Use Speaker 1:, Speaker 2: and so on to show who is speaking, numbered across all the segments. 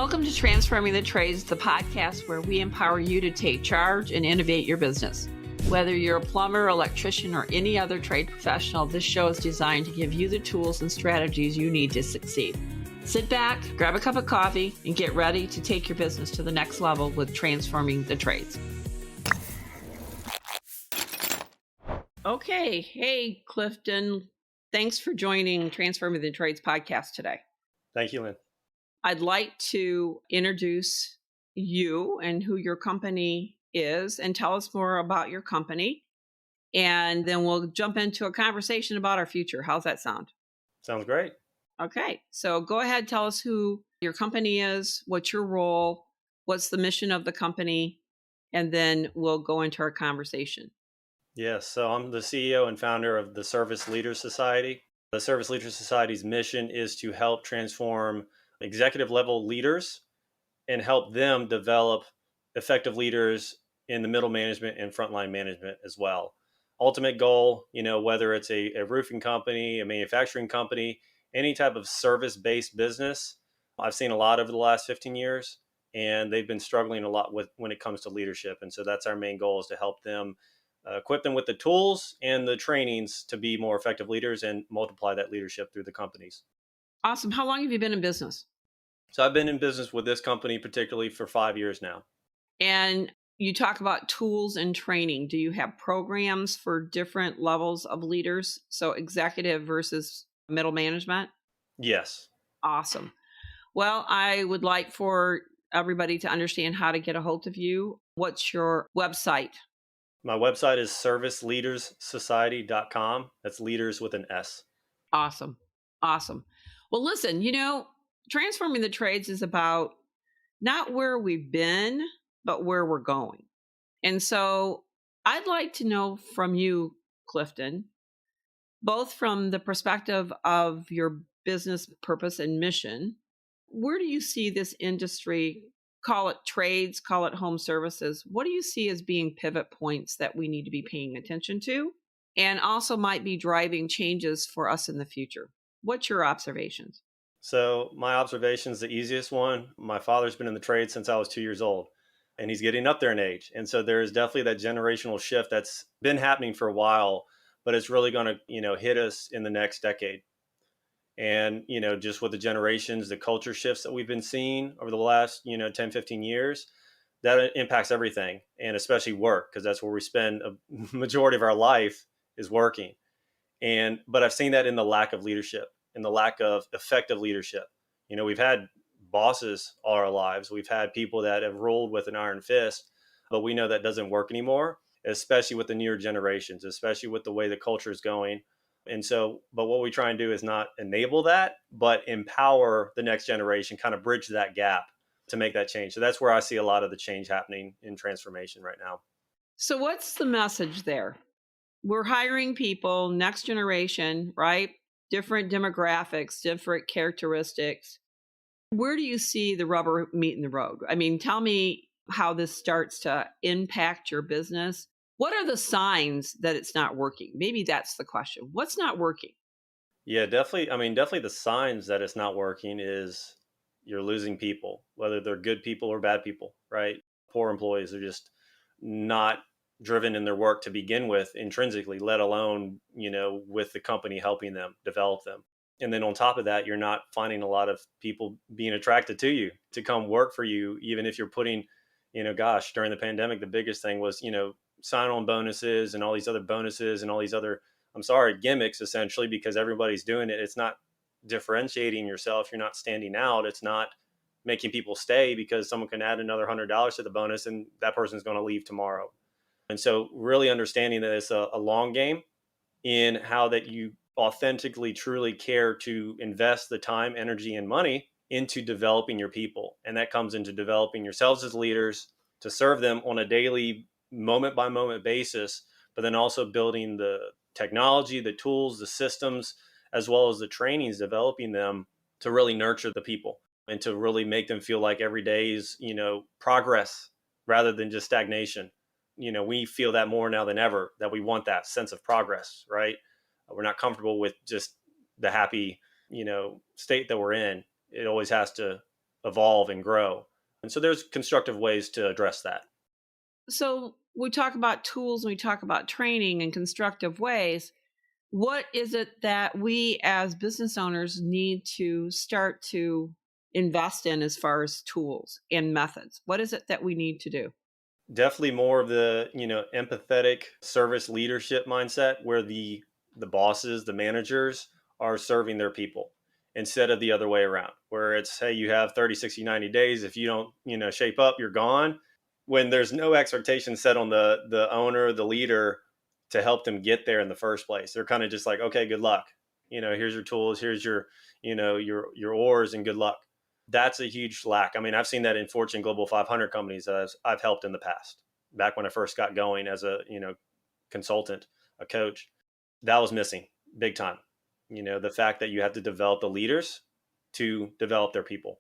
Speaker 1: Welcome to Transforming the Trades, the podcast where we empower you to take charge and innovate your business. Whether you're a plumber, electrician, or any other trade professional, this show is designed to give you the tools and strategies you need to succeed. Sit back, grab a cup of coffee, and get ready to take your business to the next level with Transforming the Trades. Okay. Hey, Clifton. Thanks for joining Transforming the Trades podcast today.
Speaker 2: Thank you, Lynn.
Speaker 1: I'd like to introduce you and who your company is and tell us more about your company. And then we'll jump into a conversation about our future. How's that sound?
Speaker 2: Sounds great.
Speaker 1: Okay. So go ahead, tell us who your company is, what's your role, what's the mission of the company, and then we'll go into our conversation.
Speaker 2: Yes, so I'm the CEO and founder of the Service Leaders Society. The Service Leaders Society's mission is to help transform executive level leaders and help them develop effective leaders in the middle management and frontline management as well. Ultimate goal, whether it's a roofing company, a manufacturing company, any type of service-based business, I've seen a lot over the last 15 years, and they've been struggling a lot with when it comes to leadership. And so that's our main goal, is to help them equip them with the tools and the trainings to be more effective leaders and multiply that leadership through the companies.
Speaker 1: Awesome. How long have you been in business?
Speaker 2: So I've been in business with this company particularly for 5 years now.
Speaker 1: And you talk about tools and training. Do you have programs for different levels of leaders? So executive versus middle management?
Speaker 2: Yes.
Speaker 1: Awesome. Well, I would like for everybody to understand how to get a hold of you. What's your website?
Speaker 2: My website is serviceleaderssociety.com. That's leaders with an S.
Speaker 1: Awesome. Awesome. Well, listen, Transforming the Trades is about not where we've been, but where we're going. And so I'd like to know from you, Clifton, both from the perspective of your business purpose and mission, where do you see this industry, call it trades, call it home services, what do you see as being pivot points that we need to be paying attention to and also might be driving changes for us in the future? What's your observations?
Speaker 2: So my observation is the easiest one. My father's been in the trade since I was 2 years old, and he's getting up there in age. And so there is definitely that generational shift that's been happening for a while, but it's really going to, hit us in the next decade. And, just with the generations, the culture shifts that we've been seeing over the last, 10, 15 years, that impacts everything, and especially work, because that's where we spend a majority of our life is working. But I've seen that in the lack of leadership, in the lack of effective leadership. We've had bosses all our lives. We've had people that have ruled with an iron fist, but we know that doesn't work anymore, especially with the newer generations, especially with the way the culture is going. And so, but what we try and do is not enable that, but empower the next generation, kind of bridge that gap to make that change. So that's where I see a lot of the change happening in transformation right now.
Speaker 1: So what's the message there? We're hiring people, next generation, right? Different demographics, different characteristics. Where do you see the rubber meeting the road? I mean, tell me how this starts to impact your business. What are the signs that it's not working? Maybe that's the question. What's not working?
Speaker 2: Yeah, definitely. I mean, definitely the signs that it's not working is you're losing people, whether they're good people or bad people, right? Poor employees are just not driven in their work to begin with intrinsically, let alone, with the company helping them develop them. And then on top of that, you're not finding a lot of people being attracted to you to come work for you, even if you're putting, during the pandemic, the biggest thing was, sign-on bonuses and all these other bonuses and all these other, gimmicks, essentially, because everybody's doing it. It's not differentiating yourself. You're not standing out. It's not making people stay because someone can add another $100 to the bonus and that person's going to leave tomorrow. And so really understanding that it's a long game in how that you authentically, truly care to invest the time, energy, and money into developing your people. And that comes into developing yourselves as leaders to serve them on a daily, moment by moment basis, but then also building the technology, the tools, the systems, as well as the trainings, developing them to really nurture the people and to really make them feel like every day is, progress rather than just stagnation. We feel that more now than ever, that we want that sense of progress, right? We're not comfortable with just the happy, state that we're in. It always has to evolve and grow. And so there's constructive ways to address that.
Speaker 1: So we talk about tools and we talk about training and constructive ways. What is it that we as business owners need to start to invest in as far as tools and methods? What is it that we need to do?
Speaker 2: Definitely more of the, empathetic service leadership mindset where the bosses, the managers are serving their people instead of the other way around, where it's, hey, you have 30, 60, 90 days. If you don't, shape up, you're gone. When there's no expectation set on the owner, the leader to help them get there in the first place. They're kind of just like, okay, good luck. Here's your tools, here's your, your oars and good luck. That's a huge lack. I mean, I've seen that in Fortune Global 500 companies that I've helped in the past. Back when I first got going as a consultant, a coach, that was missing big time. The fact that you have to develop the leaders to develop their people.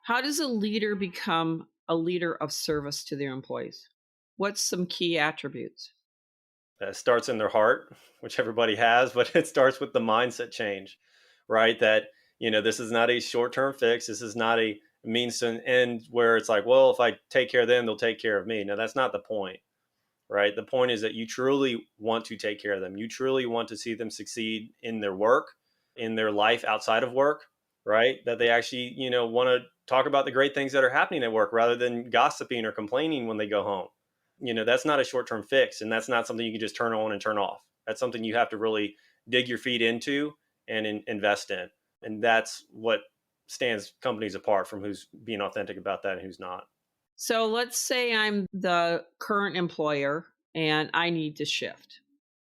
Speaker 1: How does a leader become a leader of service to their employees? What's some key attributes?
Speaker 2: It starts in their heart, which everybody has, but it starts with the mindset change, right? That, this is not a short term fix. This is not a means to an end where it's like, well, if I take care of them, they'll take care of me. No, that's not the point, right? The point is that you truly want to take care of them. You truly want to see them succeed in their work, in their life outside of work, right? That they actually, want to talk about the great things that are happening at work rather than gossiping or complaining when they go home. That's not a short-term fix, and that's not something you can just turn on and turn off. That's something you have to really dig your feet into and invest in. And that's what stands companies apart from who's being authentic about that and who's not.
Speaker 1: So let's say I'm the current employer and I need to shift.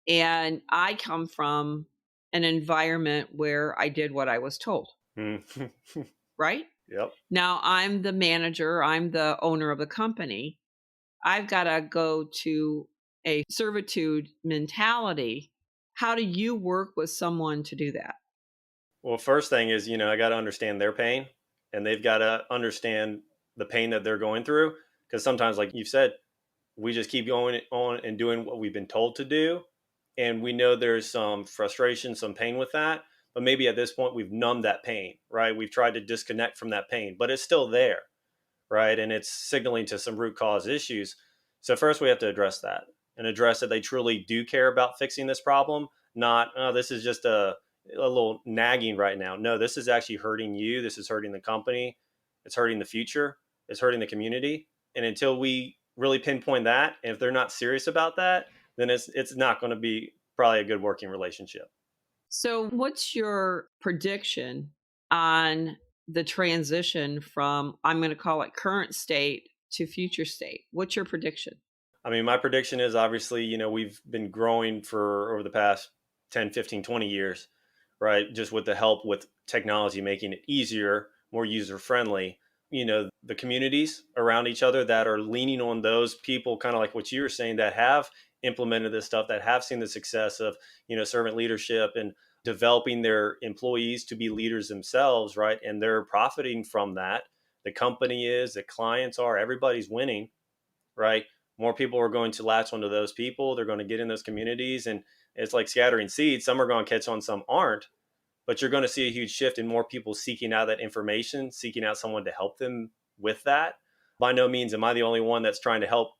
Speaker 1: And I come from an environment where I did what I was told,
Speaker 2: Mm.
Speaker 1: right?
Speaker 2: Yep.
Speaker 1: Now I'm the manager, I'm the owner of the company. I've got to go to a servitude mentality. How do you work with someone to do that?
Speaker 2: Well, first thing is, I got to understand their pain, and they've got to understand the pain that they're going through. Because sometimes, like you've said, we just keep going on and doing what we've been told to do. And we know there's some frustration, some pain with that. But maybe at this point, we've numbed that pain, right? We've tried to disconnect from that pain, but it's still there, right? And it's signaling to some root cause issues. So, first, we have to address that and address that they truly do care about fixing this problem, not, oh, this is just a little nagging right now. No, this is actually hurting you. This is hurting the company. It's hurting the future. It's hurting the community. And until we really pinpoint that, and if they're not serious about that, then it's not going to be probably a good working relationship.
Speaker 1: So, what's your prediction on the transition from, I'm going to call it current state to future state? What's your prediction?
Speaker 2: I mean, my prediction is obviously, we've been growing for over the past 10, 15, 20 years, right? Just with the help with technology, making it easier, more user friendly. The communities around each other that are leaning on those people, kind of like what you were saying, that have implemented this stuff, that have seen the success of, servant leadership and developing their employees to be leaders themselves, right? And they're profiting from that. The company is, the clients are, everybody's winning, right? More people are going to latch onto those people. They're going to get in those communities, and it's like scattering seeds. Some are going to catch on, some aren't. But you're going to see a huge shift in more people seeking out that information, seeking out someone to help them with that. By no means am I the only one that's trying to help,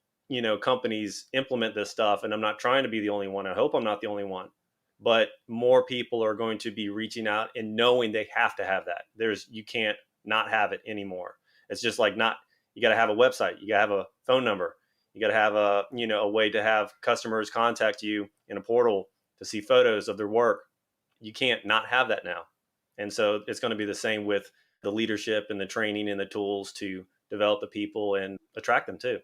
Speaker 2: companies implement this stuff. And I'm not trying to be the only one. I hope I'm not the only one. But more people are going to be reaching out and knowing they have to have that. You can't not have it anymore. It's just like not, you got to have a website, you got to have a phone number, you got to have a way to have customers contact you in a portal to see photos of their work. You can't not have that now. And so it's going to be the same with the leadership and the training and the tools to develop the people and attract them too.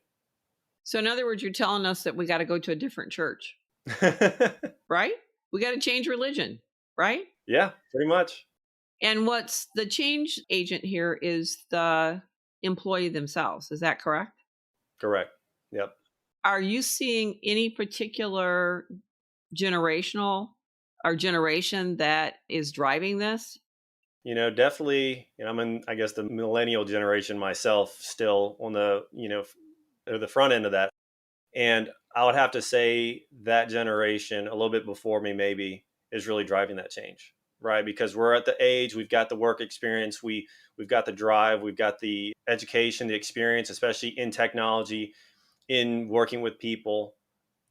Speaker 1: So, in other words, you're telling us that we got to go to a different church, right? We got to change religion, right?
Speaker 2: Yeah, pretty much.
Speaker 1: And what's the change agent here is the employee themselves. Is that correct?
Speaker 2: Correct. Yep.
Speaker 1: Are you seeing any particular generational or generation that is driving this?
Speaker 2: Definitely, I'm in, I guess, the millennial generation myself, still on the, or the front end of that. And I would have to say that generation, a little bit before me, maybe, is really driving that change. right? Because we're at the age, we've got the work experience, we've got the drive, we've got the education, the experience, especially in technology, in working with people,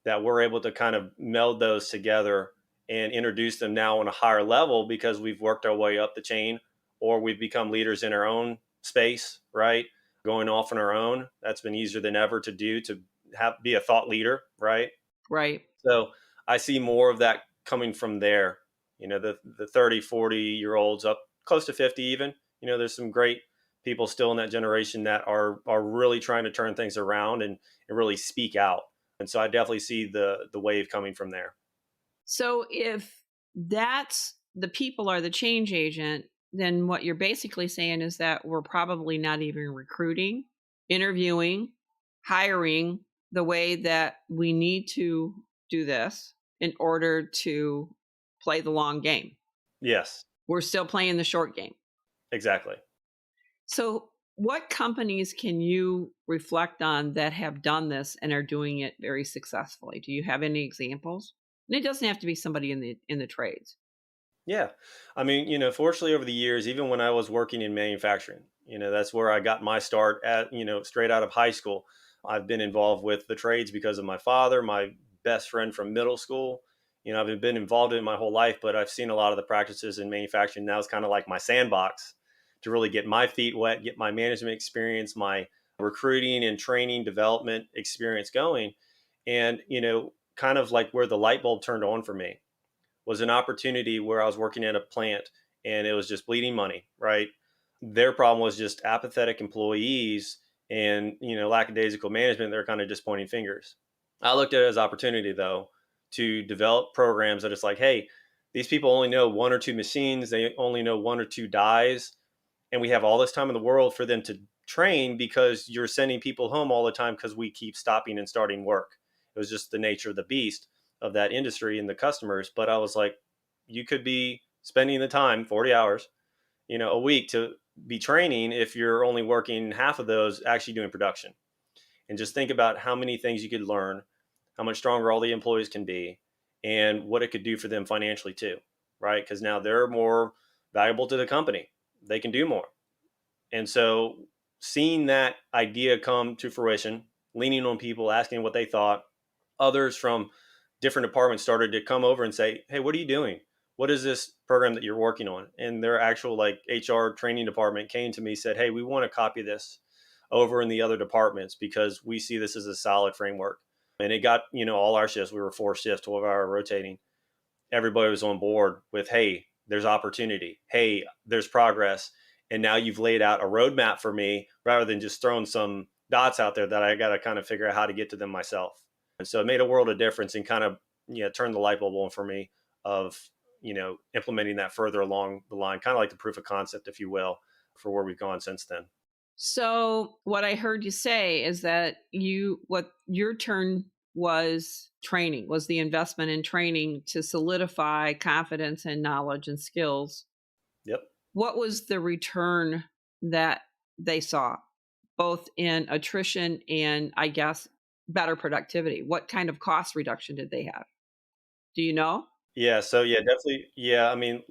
Speaker 2: that we're able to kind of meld those together and introduce them now on a higher level because we've worked our way up the chain, or we've become leaders in our own space, right? Going off on our own. That's been easier than ever to do, to be a thought leader, right?
Speaker 1: Right.
Speaker 2: So I see more of that coming from there. The 30, 40-year olds up close to 50 even. There's some great people still in that generation that are really trying to turn things around and really speak out. And so I definitely see the wave coming from there.
Speaker 1: So if that's the people are the change agent, then what you're basically saying is that we're probably not even recruiting, interviewing, hiring the way that we need to do this in order to play the long game.
Speaker 2: Yes,
Speaker 1: We're still playing the short game.
Speaker 2: exactly.
Speaker 1: So, what companies can you reflect on that have done this and are doing it very successfully? Do you have any examples? And it doesn't have to be somebody in the trades.
Speaker 2: Yeah. I mean, fortunately over the years, even when I was working in manufacturing, that's where I got my start at, straight out of high school. I've been involved with the trades because of my father, my best friend from middle school. I've been involved in it my whole life, but I've seen a lot of the practices in manufacturing. Now it's kind of like my sandbox to really get my feet wet, get my management experience, my recruiting and training development experience going. And, kind of like where the light bulb turned on for me was an opportunity where I was working at a plant and it was just bleeding money, right? Their problem was just apathetic employees and, lackadaisical management. They're kind of just pointing fingers. I looked at it as opportunity though to develop programs that it's like, hey, these people only know one or two machines, they only know one or two dies, and we have all this time in the world for them to train because you're sending people home all the time because we keep stopping and starting work. It was just the nature of the beast of that industry and the customers. But I was like, you could be spending the time, 40 hours, a week, to be training if you're only working half of those actually doing production. And just think about how many things you could learn, how much stronger all the employees can be, and what it could do for them financially too, right? Because now they're more valuable to the company. They can do more. And so seeing that idea come to fruition, leaning on people, asking what they thought, others from different departments started to come over and say, hey, what are you doing? What is this program that you're working on? And their actual like HR training department came to me, said, hey, we want to copy this over in the other departments because we see this as a solid framework. And it got, all our shifts, we were 4 shifts, 12-hour rotating. Everybody was on board with, hey, there's opportunity. Hey, there's progress. And now you've laid out a roadmap for me rather than just throwing some dots out there that I got to kind of figure out how to get to them myself. And so it made a world of difference and kind of, turned the light bulb on for me of, implementing that further along the line, kind of like the proof of concept, if you will, for where we've gone since then.
Speaker 1: So, what I heard you say is that what your turn was training, was the investment in training to solidify confidence and knowledge and skills.
Speaker 2: Yep.
Speaker 1: What was the return that they saw, both in attrition and, I guess, better productivity? What kind of cost reduction did they have? Do you know?
Speaker 2: Yeah. So yeah, definitely. Yeah. I mean,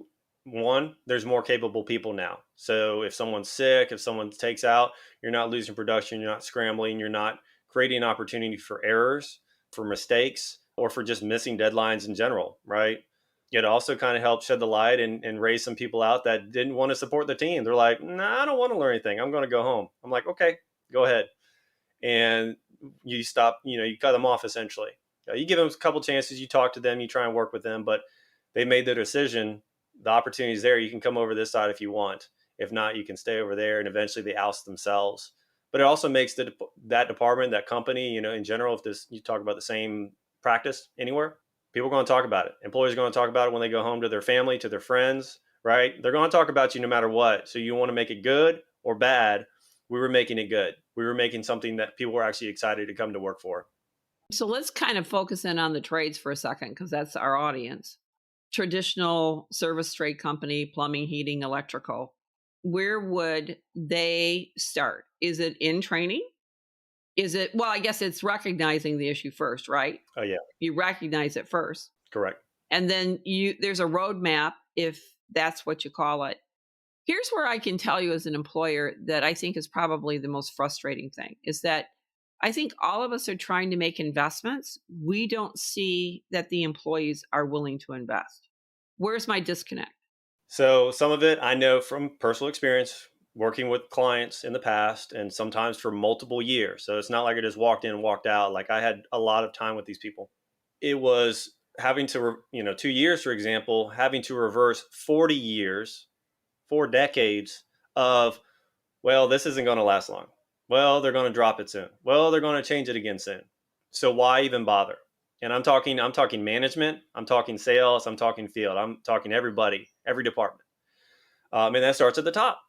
Speaker 2: one, there's more capable people now. So if someone's sick, if someone takes out, you're not losing production, you're not scrambling, you're not creating an opportunity for errors, for mistakes, or for just missing deadlines in general, right? It also kind of helped shed the light and raise some people out that didn't want to support the team. They're like, nah, I don't want to learn anything. I'm going to go home. I'm like, okay, go ahead. And you stop, you cut them off essentially. You give them a couple chances, you talk to them, you try and work with them, but they made the decision. The opportunity is there. You can come over this side if you want. If not, you can stay over there, and eventually they oust themselves. But it also makes that department, that company, in general, if this you talk about the same practice anywhere, people are going to talk about it. Employees are going to talk about it when they go home to their family, to their friends, right? They're going to talk about you no matter what. So you want to make it good or bad. We were making it good. We were making something that people were actually excited to come to work for.
Speaker 1: So let's kind of focus in on the trades for a second because that's our audience. Traditional service trade company, plumbing, heating, electrical. Where would they start? Is it in training? Is it, well, I guess it's recognizing the issue first, right?
Speaker 2: Oh yeah,
Speaker 1: You recognize it first.
Speaker 2: correct.
Speaker 1: And then there's a roadmap if that's what you call it. Here's where I can tell you as an employer that I think is probably the most frustrating thing is that I think all of us are trying to make investments. We don't see that the employees are willing to invest. Where's my disconnect?
Speaker 2: So some of it I know from personal experience working with clients in the past and sometimes for multiple years. So it's not like I just walked in and walked out. Like I had a lot of time with these people. It was having to, 2 years, for example, having to reverse 40 years, 4 decades of, well, this isn't going to last long. Well, they're going to drop it soon. Well, they're going to change it again soon. So why even bother? And I'm talking management, I'm talking sales, I'm talking field, I'm talking everybody, every department. And that starts at the top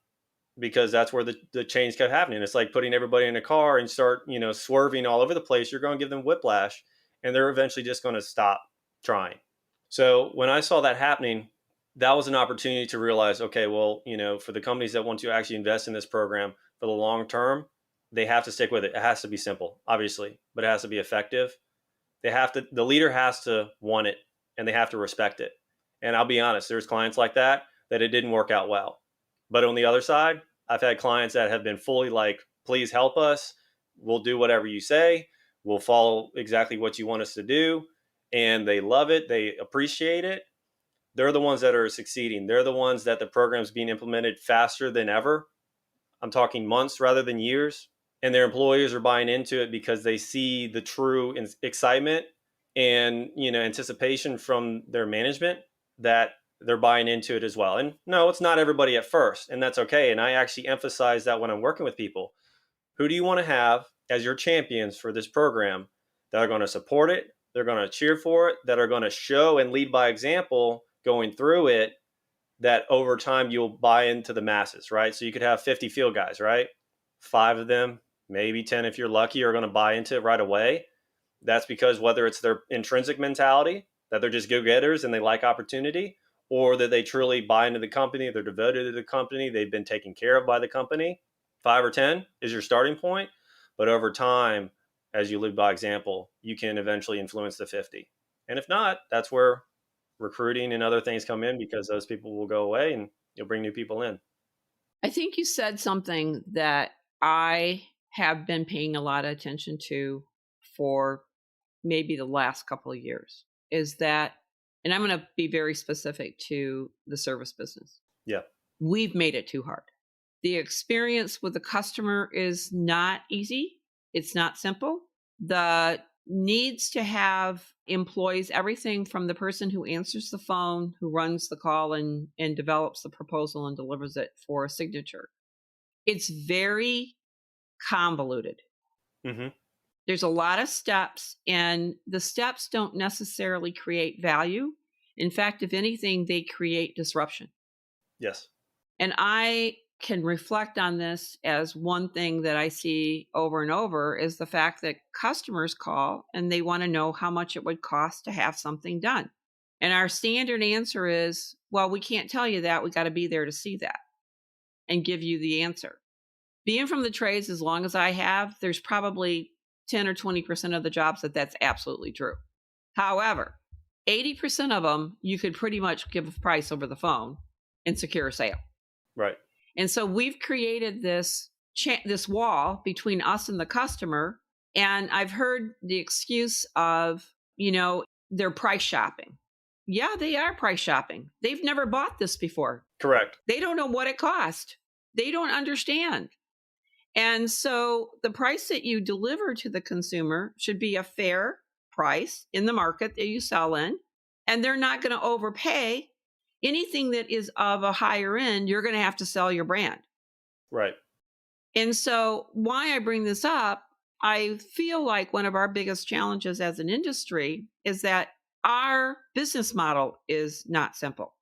Speaker 2: because that's where the change kept happening. It's like putting everybody in a car and start, swerving all over the place. You're going to give them whiplash and they're eventually just going to stop trying. So when I saw that happening, that was an opportunity to realize, okay, well, for the companies that want to actually invest in this program for the long term, they have to stick with it. It has to be simple, obviously, but it has to be effective. The leader has to want it and they have to respect it. And I'll be honest, there's clients like that it didn't work out well. But on the other side, I've had clients that have been fully like, please help us. We'll do whatever you say. We'll follow exactly what you want us to do. And they love it. They appreciate it. They're the ones that are succeeding. They're the ones that the program's being implemented faster than ever. I'm talking months rather than years. And their employees are buying into it because they see the true excitement and anticipation from their management that they're buying into it as well. And no, it's not everybody at first, and that's okay. And I actually emphasize that when I'm working with people. Who do you want to have as your champions for this program that are going to support it, they're going to cheer for it, that are going to show and lead by example going through it, that over time you'll buy into the masses, right? So you could have 50 field guys, right? 5 of them, maybe 10 if you're lucky, are going to buy into it right away. That's because whether it's their intrinsic mentality, that they're just go-getters and they like opportunity, or that they truly buy into the company, they're devoted to the company, they've been taken care of by the company. 5 or 10 is your starting point. But over time, as you live by example, you can eventually influence the 50. And if not, that's where recruiting and other things come in because those people will go away and you'll bring new people in.
Speaker 1: I think you said something that I have been paying a lot of attention to for maybe the last couple of years is that, and I'm going to be very specific to the service business.
Speaker 2: Yeah.
Speaker 1: We've made it too hard. The experience with the customer is not easy. It's not simple. The needs to have employees, everything from the person who answers the phone, who runs the call and develops the proposal and delivers it for a signature. It's very convoluted.
Speaker 2: Mm-hmm.
Speaker 1: There's a lot of steps, and the steps don't necessarily create value. In fact, if anything, they create disruption.
Speaker 2: Yes.
Speaker 1: And I can reflect on this as one thing that I see over and over is the fact that customers call and they want to know how much it would cost to have something done. And our standard answer is, well, we can't tell you that. We got to be there to see that and give you the answer. Being from the trades as long as I have, there's probably 10 or 20% of the jobs that's absolutely true. However, 80% of them, you could pretty much give a price over the phone and secure a sale.
Speaker 2: Right.
Speaker 1: And so we've created this wall between us and the customer. And I've heard the excuse of, they're price shopping. Yeah, they are price shopping. They've never bought this before.
Speaker 2: Correct.
Speaker 1: They don't know what it cost. They don't understand. And so the price that you deliver to the consumer should be a fair price in the market that you sell in. And they're not going to overpay. Anything that is of a higher end, you're going to have to sell your brand.
Speaker 2: Right.
Speaker 1: And so why I bring this up, I feel like one of our biggest challenges as an industry is that our business model is not simple.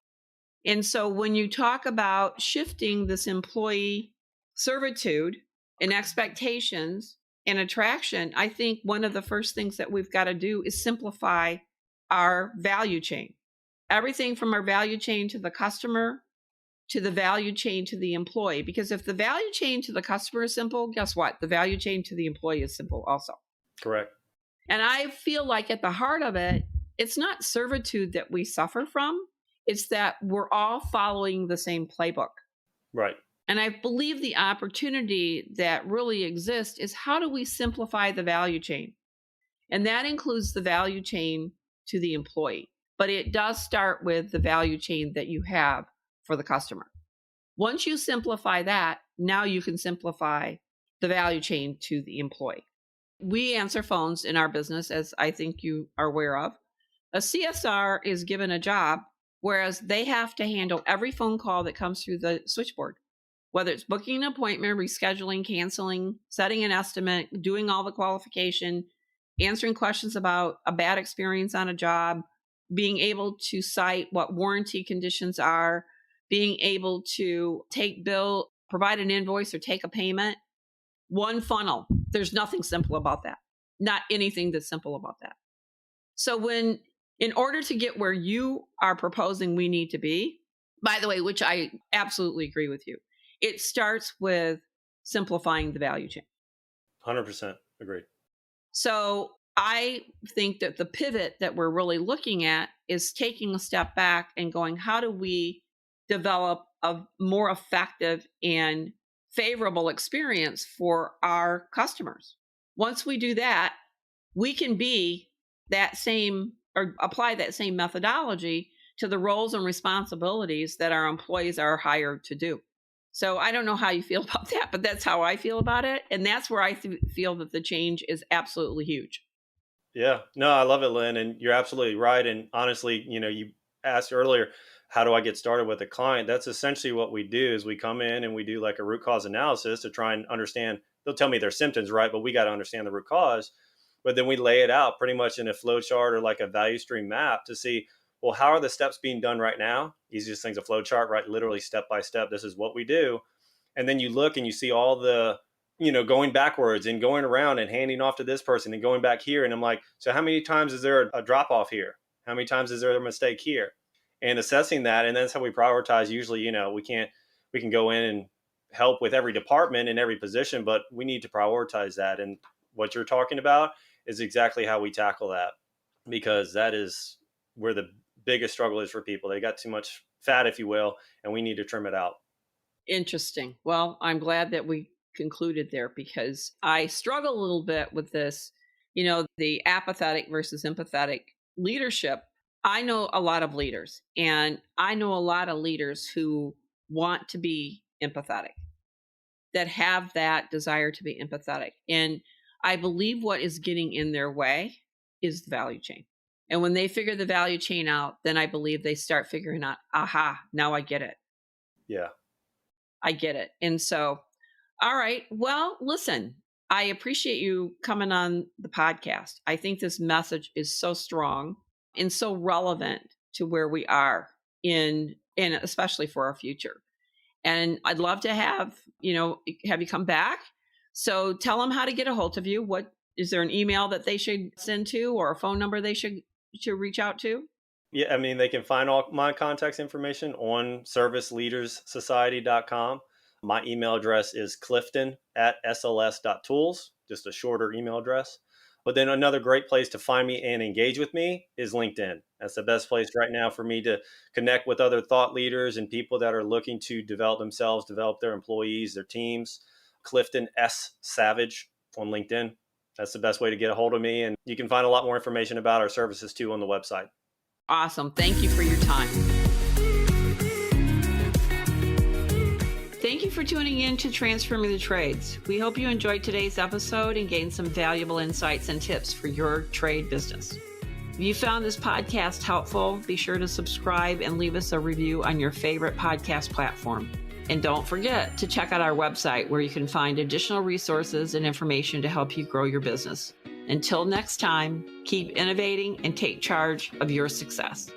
Speaker 1: And so when you talk about shifting this employee servitude and expectations and attraction, I think one of the first things that we've got to do is simplify our value chain. Everything from our value chain to the customer to the value chain to the employee. Because if the value chain to the customer is simple, guess what? The value chain to the employee is simple also.
Speaker 2: Correct.
Speaker 1: And I feel like at the heart of it, it's not servitude that we suffer from. It's that we're all following the same playbook.
Speaker 2: Right.
Speaker 1: And I believe the opportunity that really exists is how do we simplify the value chain? And that includes the value chain to the employee. But it does start with the value chain that you have for the customer. Once you simplify that, now you can simplify the value chain to the employee. We answer phones in our business, as I think you are aware of. A CSR is given a job, whereas they have to handle every phone call that comes through the switchboard, whether it's booking an appointment, rescheduling, canceling, setting an estimate, doing all the qualification, answering questions about a bad experience on a job, being able to cite what warranty conditions are, being able to take bill, provide an invoice or take a payment. One funnel. There's nothing simple about that. Not anything that's simple about that. So in order to get where you are proposing we need to be, by the way, which I absolutely agree with you, it starts with simplifying the value chain.
Speaker 2: 100% agree.
Speaker 1: So I think that the pivot that we're really looking at is taking a step back and going, how do we develop a more effective and favorable experience for our customers? Once we do that, we can be that same or apply that same methodology to the roles and responsibilities that our employees are hired to do. So I don't know how you feel about that, but that's how I feel about it. And that's where I feel that the change is absolutely huge.
Speaker 2: Yeah, no, I love it, Lynn, and you're absolutely right. And honestly, you asked earlier, how do I get started with a client? That's essentially what we do is we come in and we do like a root cause analysis to try and understand. They'll tell me their symptoms, right? But we got to understand the root cause. But then we lay it out pretty much in a flow chart or like a value stream map to see, well, how are the steps being done right now? Easiest thing's a flow chart, right? Literally step by step. This is what we do. And then you look and you see all the going backwards and going around and handing off to this person and going back here. And I'm like, so how many times is there a drop off here? How many times is there a mistake here? And assessing that. And that's how we prioritize. Usually, we can go in and help with every department and every position, but we need to prioritize that. And what you're talking about is exactly how we tackle that, because that is where the biggest struggle is for people. They got too much fat, if you will, and we need to trim it out.
Speaker 1: Interesting. Well, I'm glad that we concluded there because I struggle a little bit with this, the apathetic versus empathetic leadership. I know a lot of leaders, and I know a lot of leaders who want to be empathetic, that have that desire to be empathetic. And I believe what is getting in their way is the value chain. And when they figure the value chain out, then I believe they start figuring out, aha, now I get it.
Speaker 2: Yeah.
Speaker 1: I get it. And so, all right, well, listen, I appreciate you coming on the podcast. I think this message is so strong and so relevant to where we are and especially for our future. And I'd love to have you come back. So tell them how to get a hold of you. What is there an email that they should send to or a phone number they should reach out to?
Speaker 2: Yeah, I mean, they can find all my contact information on serviceleaderssociety.com. My email address is clifton@sls.tools, just a shorter email address. But then another great place to find me and engage with me is LinkedIn. That's the best place right now for me to connect with other thought leaders and people that are looking to develop themselves, develop their employees, their teams. Clifton S. Savage on LinkedIn. That's the best way to get a hold of me. And you can find a lot more information about our services too on the website.
Speaker 1: Awesome. Thank you for your time. Thank you for tuning in to Transforming the Trades. We hope you enjoyed today's episode and gained some valuable insights and tips for your trade business. If you found this podcast helpful, be sure to subscribe and leave us a review on your favorite podcast platform. And don't forget to check out our website where you can find additional resources and information to help you grow your business. Until next time, keep innovating and take charge of your success.